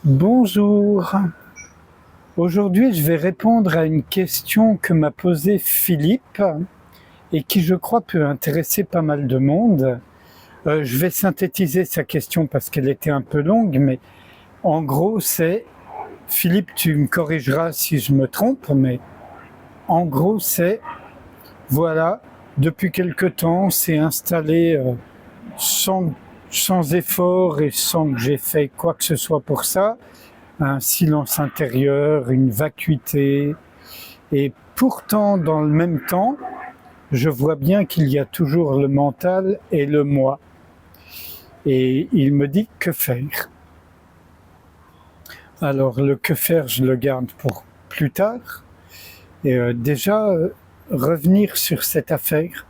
Bonjour. Aujourd'hui, je vais répondre à une question que m'a posée Philippe et qui, je crois, peut intéresser pas mal de monde. Je vais synthétiser sa question parce qu'elle était un peu longue, mais en gros, c'est, Philippe, tu me corrigeras si je me trompe, mais en gros, c'est, voilà, depuis quelque temps, c'est installé sans, sans effort et sans que j'ai fait quoi que ce soit pour ça, un silence intérieur, une vacuité. Et pourtant, dans le même temps, je vois bien qu'il y a toujours le mental et le moi. Et il me dit que faire. Alors le que faire, je le garde pour plus tard. Et déjà, revenir sur cette affaire,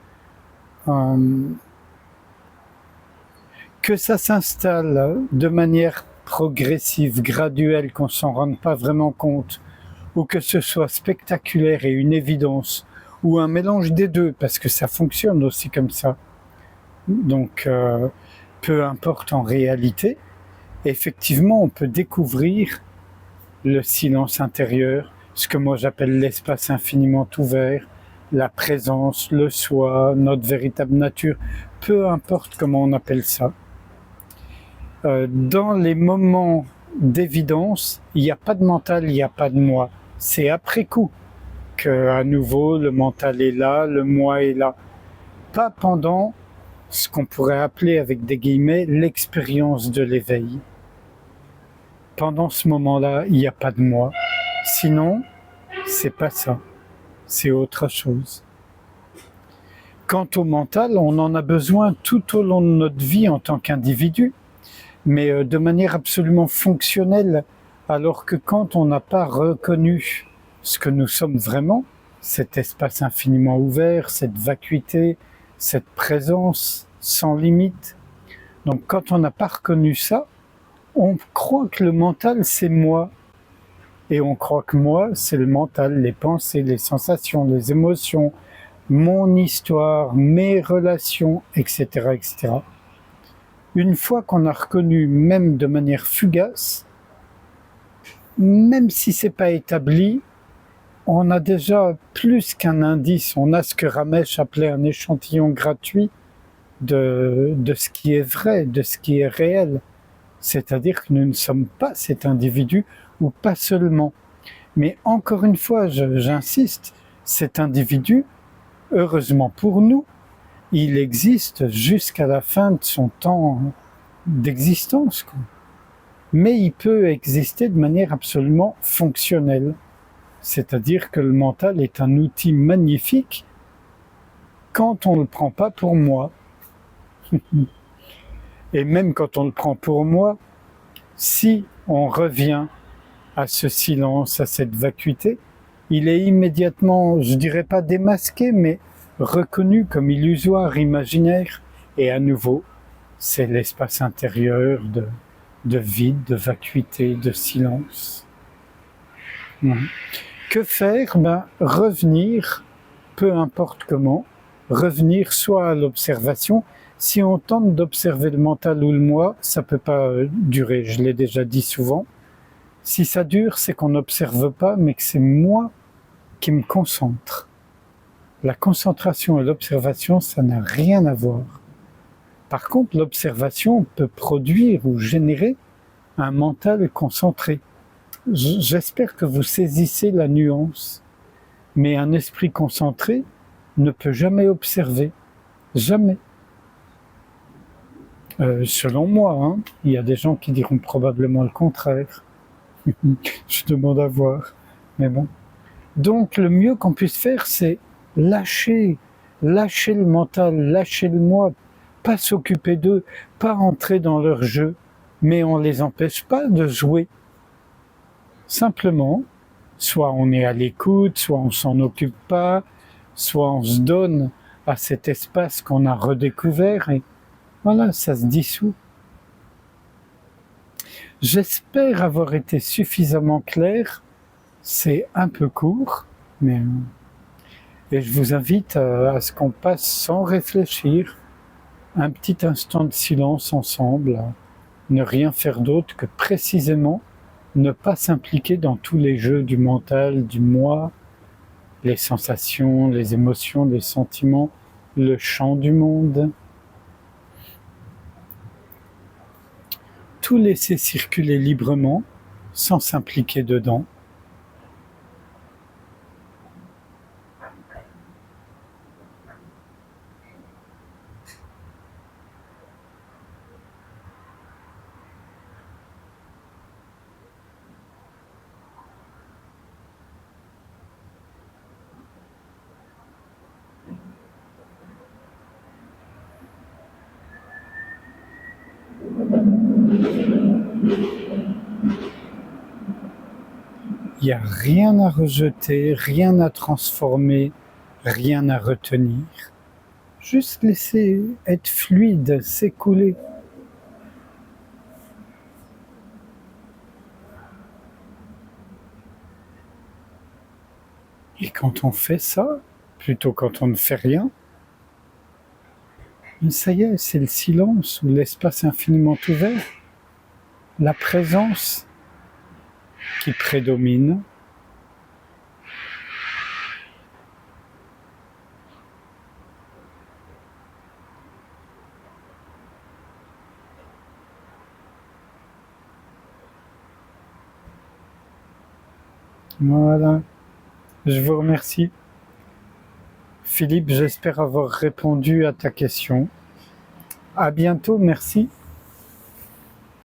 que ça s'installe de manière progressive, graduelle, qu'on s'en rende pas vraiment compte, ou que ce soit spectaculaire et une évidence, ou un mélange des deux, parce que ça fonctionne aussi comme ça. Donc, peu importe en réalité, effectivement, on peut découvrir le silence intérieur, ce que moi j'appelle l'espace infiniment ouvert, la présence, le soi, notre véritable nature, peu importe comment on appelle ça. Dans les moments d'évidence, il n'y a pas de mental, il n'y a pas de moi. C'est après coup que, à nouveau, le mental est là, le moi est là. Pas pendant ce qu'on pourrait appeler avec des guillemets l'expérience de l'éveil. Pendant ce moment-là, il n'y a pas de moi. Sinon, c'est pas ça. C'est autre chose. Quant au mental, on en a besoin tout au long de notre vie en tant qu'individu, mais de manière absolument fonctionnelle, alors que quand on n'a pas reconnu ce que nous sommes vraiment, cet espace infiniment ouvert, cette vacuité, cette présence sans limite, donc quand on n'a pas reconnu ça, on croit que le mental c'est moi, et on croit que moi c'est le mental, les pensées, les sensations, les émotions, mon histoire, mes relations, etc., etc. Une fois qu'on a reconnu, même de manière fugace, même si c'est pas établi, on a déjà plus qu'un indice, on a ce que Ramesh appelait un échantillon gratuit de ce qui est vrai, de ce qui est réel. C'est-à-dire que nous ne sommes pas cet individu, ou pas seulement. Mais encore une fois, j'insiste, cet individu, heureusement pour nous, il existe jusqu'à la fin de son temps d'existence, quoi. Mais il peut exister de manière absolument fonctionnelle. C'est-à-dire que le mental est un outil magnifique quand on ne le prend pas pour moi. Et même quand on le prend pour moi, si on revient à ce silence, à cette vacuité, il est immédiatement, je dirais pas démasqué, mais reconnu comme illusoire, imaginaire, et à nouveau, c'est l'espace intérieur de vide, de vacuité, de silence. Que faire? Revenir, peu importe comment, revenir soit à l'observation. Si on tente d'observer le mental ou le moi, ça peut pas durer, je l'ai déjà dit souvent. Si ça dure, c'est qu'on n'observe pas, mais que c'est moi qui me concentre. La concentration et l'observation, ça n'a rien à voir. Par contre, l'observation peut produire ou générer un mental concentré. J'espère que vous saisissez la nuance. Mais un esprit concentré ne peut jamais observer. Jamais. Selon moi, hein, il y a des gens qui diront probablement le contraire. Je demande à voir. Mais bon. Donc le mieux qu'on puisse faire, c'est lâcher le mental, lâcher le moi, pas s'occuper d'eux, pas entrer dans leur jeu, mais on les empêche pas de jouer. Simplement, soit on est à l'écoute, soit on s'en occupe pas, soit on se donne à cet espace qu'on a redécouvert et voilà, ça se dissout. J'espère avoir été suffisamment clair. C'est un peu court, mais et je vous invite à ce qu'on passe sans réfléchir un petit instant de silence ensemble, à ne rien faire d'autre que précisément ne pas s'impliquer dans tous les jeux du mental, du moi, les sensations, les émotions, les sentiments, le champ du monde. Tout laisser circuler librement, sans s'impliquer dedans. Il n'y a rien à rejeter, rien à transformer, rien à retenir. Juste laisser être fluide, s'écouler. Et quand on fait ça, plutôt quand on ne fait rien, ça y est, c'est le silence ou l'espace infiniment ouvert, la présence qui prédomine. Voilà, je vous remercie. Philippe, j'espère avoir répondu à ta question. À bientôt, merci.